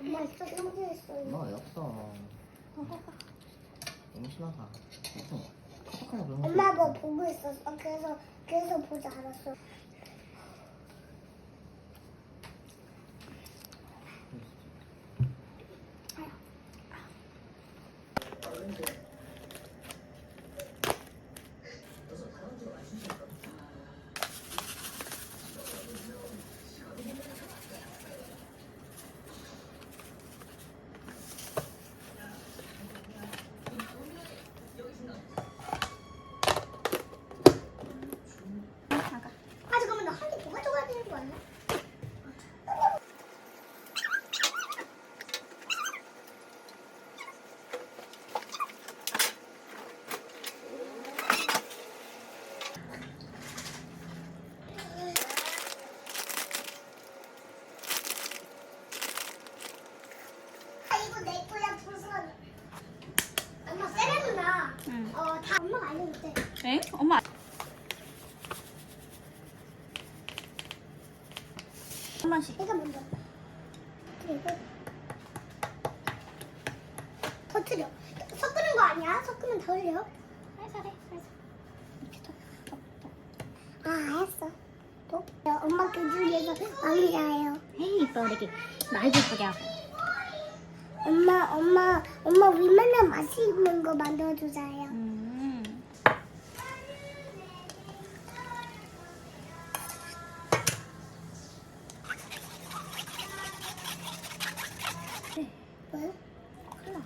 엄마 있어 상주했어요. 엄마가 없어. 너무 심하다. 무슨 카톡하나 그런 거. 엄마 뭐 보고 있었어. 그래서 보지 않았어. 아 잠깐만 나 한 개 더 가져가야 되는 거 아니야? 아 이거 내 거야 부선. 엄마 세레누나. 응. 다 엄마가 알려줬대. 엥? 엄마. 한 번씩. 내가 먼저. 그리고 터트려. 섞는 거 아니야? 섞으면 더 흘려. 살살 해. 살살. 이렇게 톡. 아 알았어. 또? 엄마 그 중에서 왕이라요. 헤이 이뻐 이렇게 말 예쁘게 하고. 엄마 우리 맨날 맛있는 거 만들어주자요. 왜? 콜라.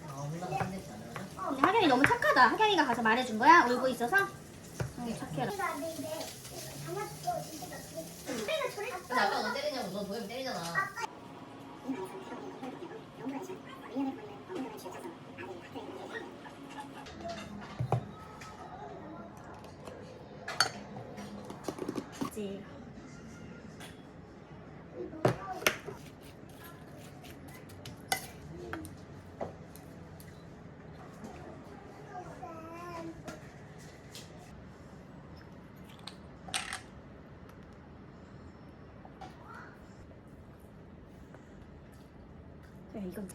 아, 엄마가 끝냈지 않아? 근데 하경이 너무 착하다. 하경이가 가서 말해준 거야? 울고 있어서? 응, 착해라. 근데 아빠가 너 때리냐고. 너 보이면 때리잖아. 그치. 그래 이건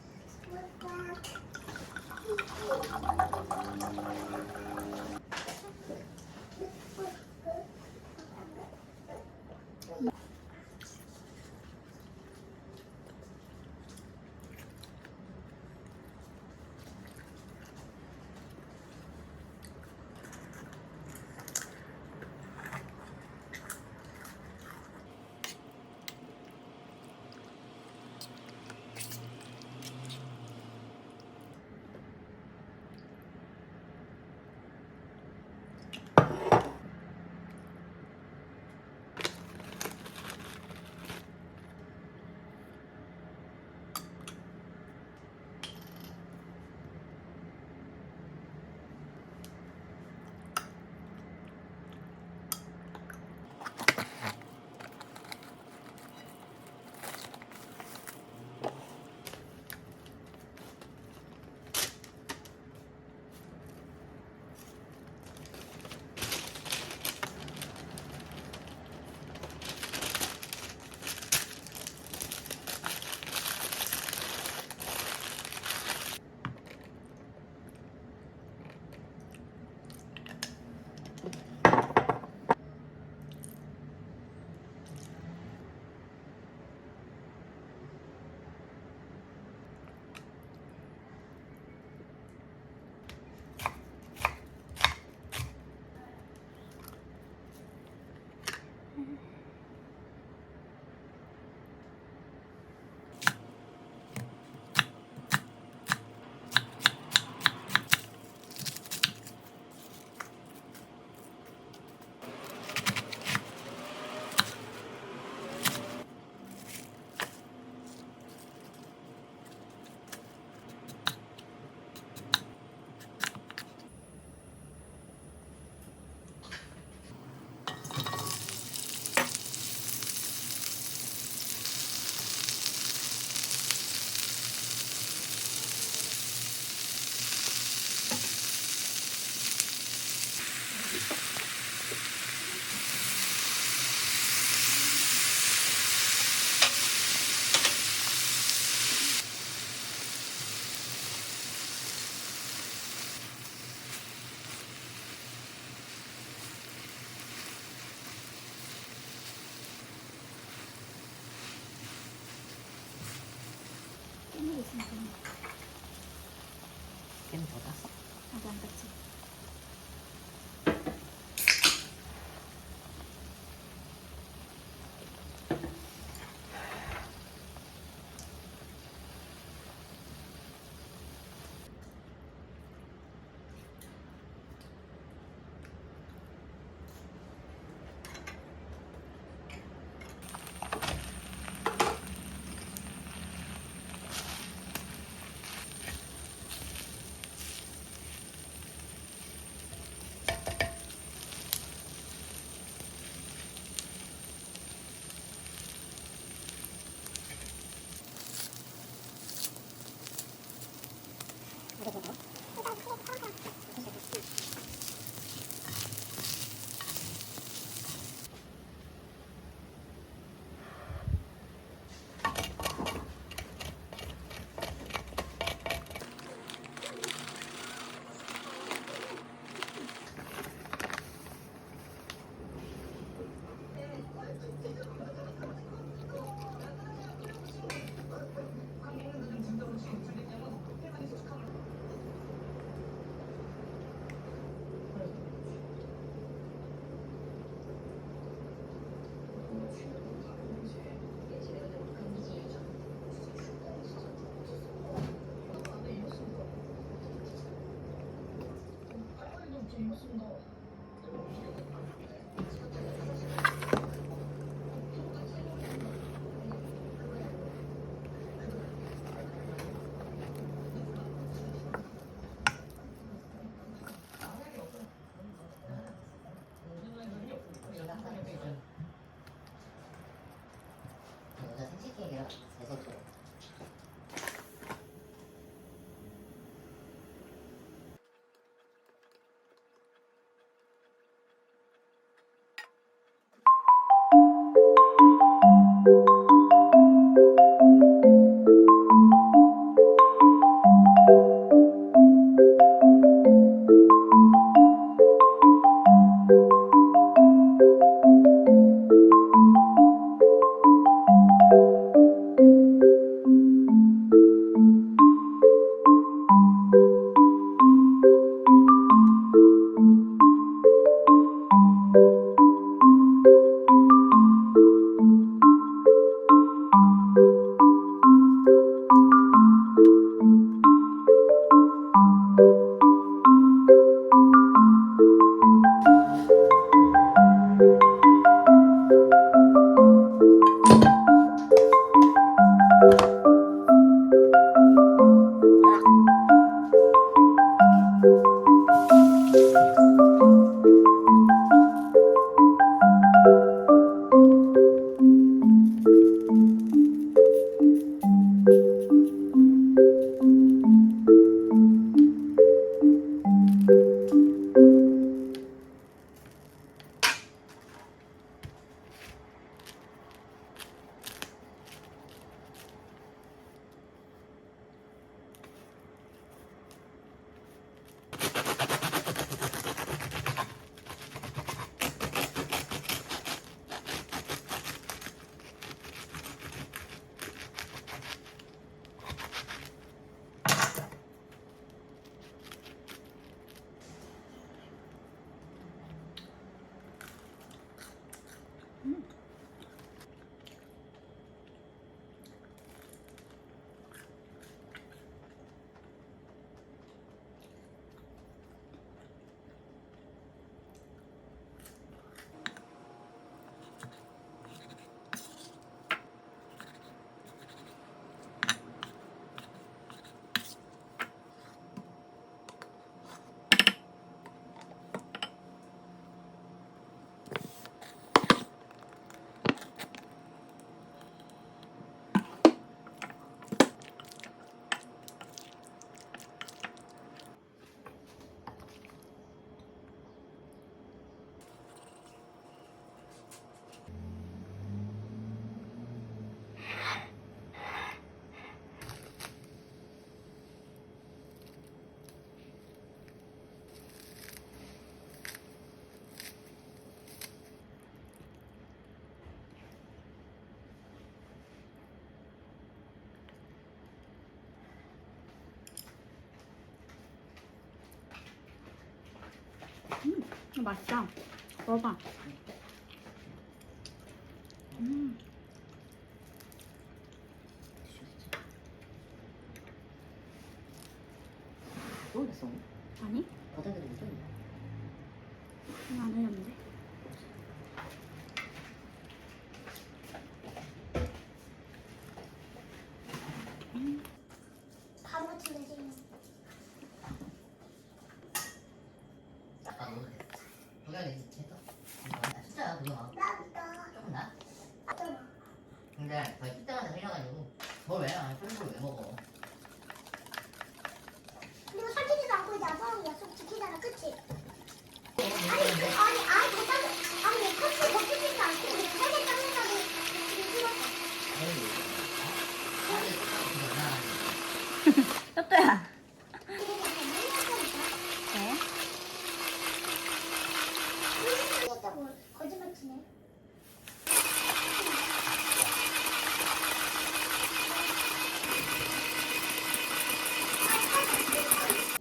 있으면 되네. 걔는 더 땄어? 아직 안 땄지. 맛있다. 먹어봐. 모르겠어. 아니? 거들들이 좀. 안 흘렸는데. 바보 같은 애지. 아빠 너무 그래. 도경이 했어. 숫자야 도경아. 나도. 조금 나. 나도. 근데 거의 그때마다 흘려가지고 뭘 왜? 아니 꿀꿀 왜 먹어? 그리고 살찌지도 않고 나서 약속 지키잖아, 그치? 아니 아니, 커피 먹히지도 않고 그냥 살게 닦는다고 지금 찍었어. 또또야. 그리고 약간 맨날 거니까. 네. 했다고 거짓말 치네.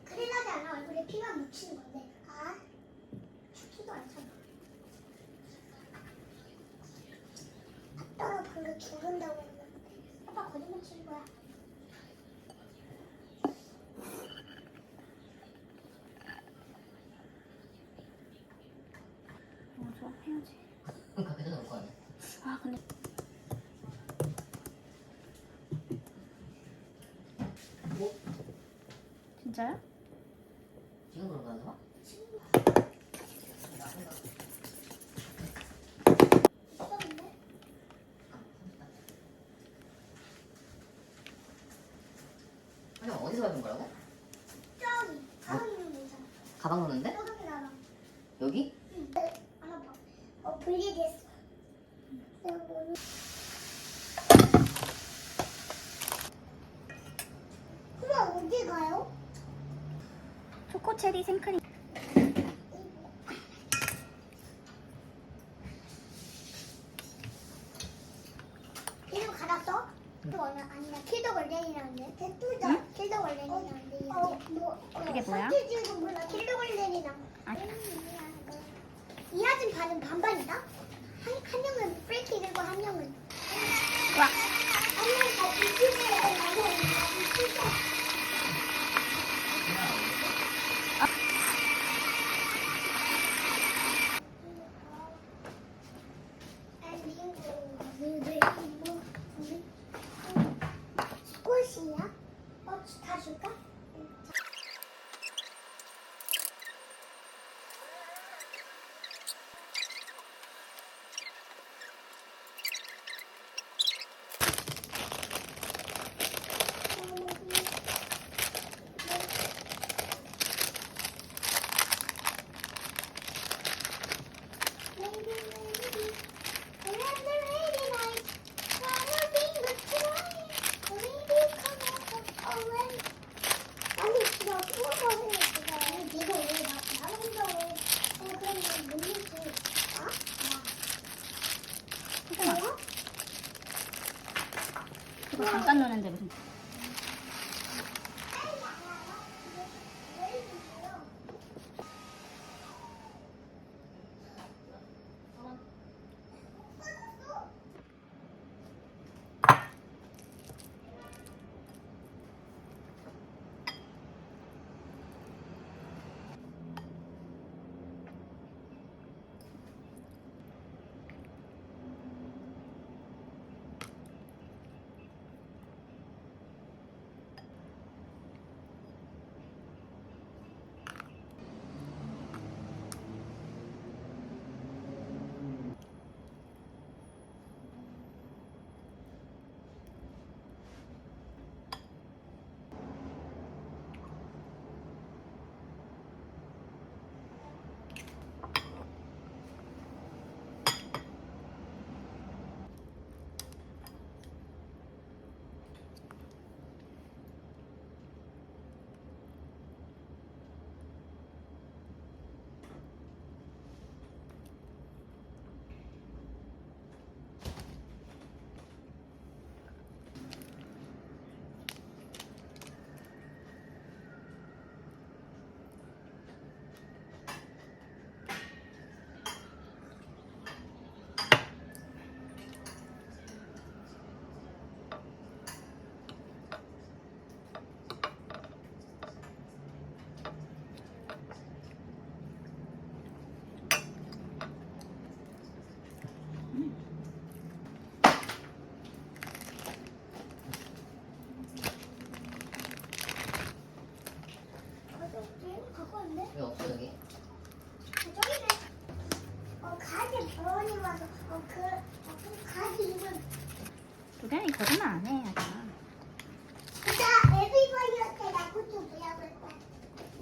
큰일 나지 않아. 얼굴에 피만 묻히는 건데. 아, 춥지도 않잖아. 아빠가 방금 죽는다고 했는데. 아빠 거짓말 치는 거야. 저 해야지. 그러니까 그래서 놓을 거 아니야. 아 근데 뭐? 진짜요? 지금 그런 거야 너? 있었는데? 아니 어디서 받은 거라고? 저기 가방 있는 데 있잖아. 가방 놓는데? 저기 가방. 여기? 응. 하나 봐. 분리됐어. 내가 뭐 엄마 어디 가요? 초코 체리 생크림. 이름 갈았어? 또 아니라 킬더 걸렌이라는데. 대뚜자. 응? 킬더 걸렌이라는데. 그게 뭐야? 상태지도 몰라. 킬더 걸렌이랑. 아니. 이하진 반은 반반이다? 한 명은 프레이크 들고 한 명은. 와. 한 명은 다 비키즈에 가고 비키즈. 꽃이야? 다 줄까?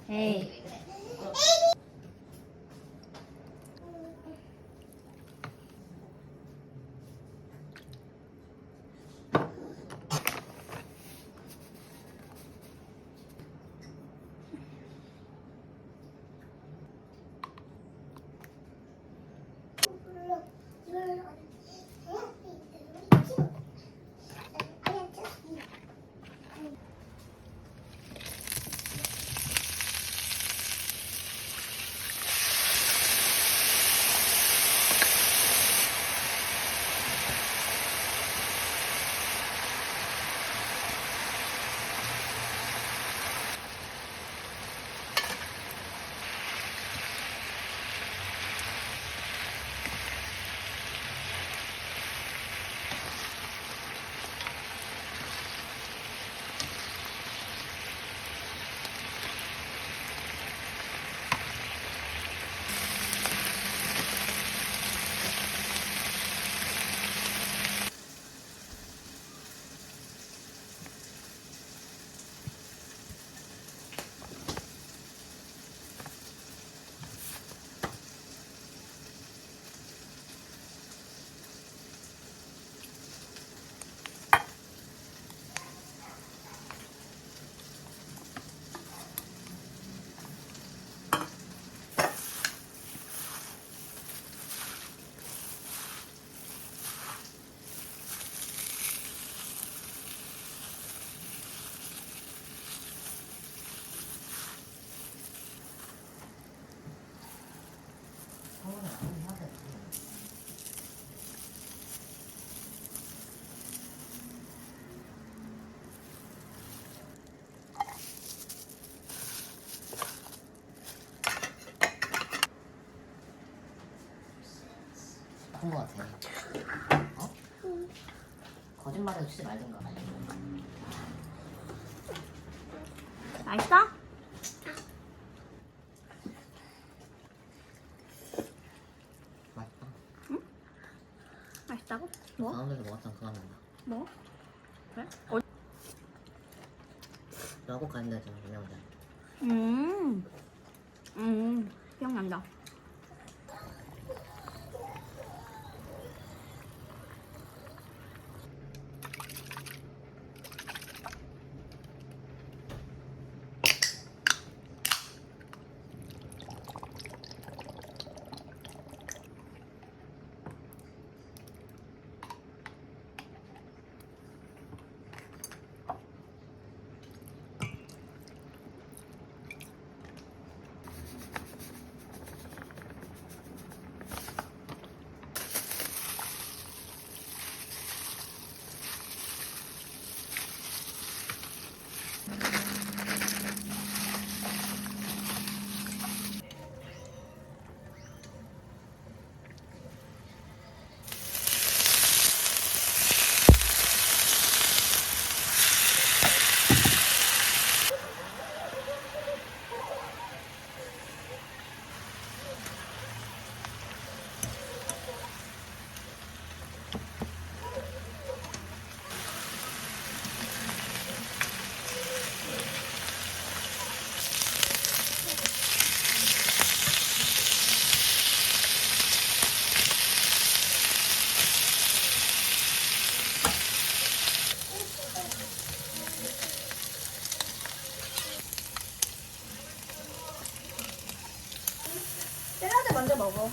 에이. 왜 그래? 서울은 안 해야 돼. 아픈 거 같아. 어? 거짓말해도 치지 말든가. 맛있어? 맛있다. 맛있다고? 뭐? 다음에도 먹었던 그거 난다. 뭐? 그래? 어? 라고 가는데 좀 유명하잖아. 기억난다. 샐러드 먼저 먹어.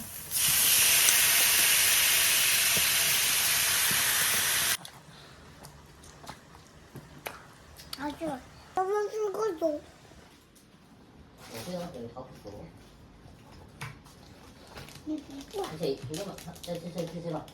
아주 너무 죽어도 어떻게 나한테 여기 다 붙어? 이거 이제 이거만 드세요.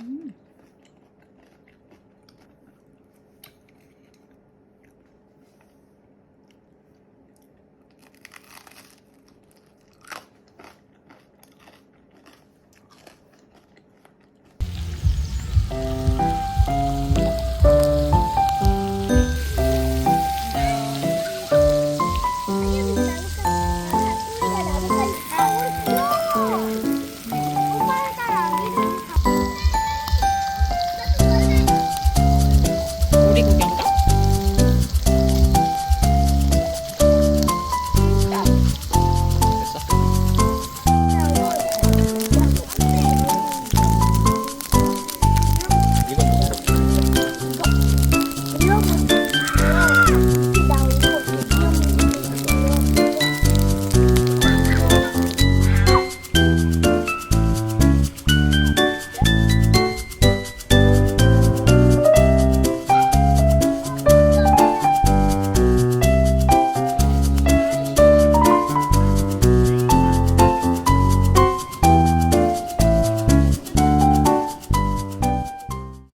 음.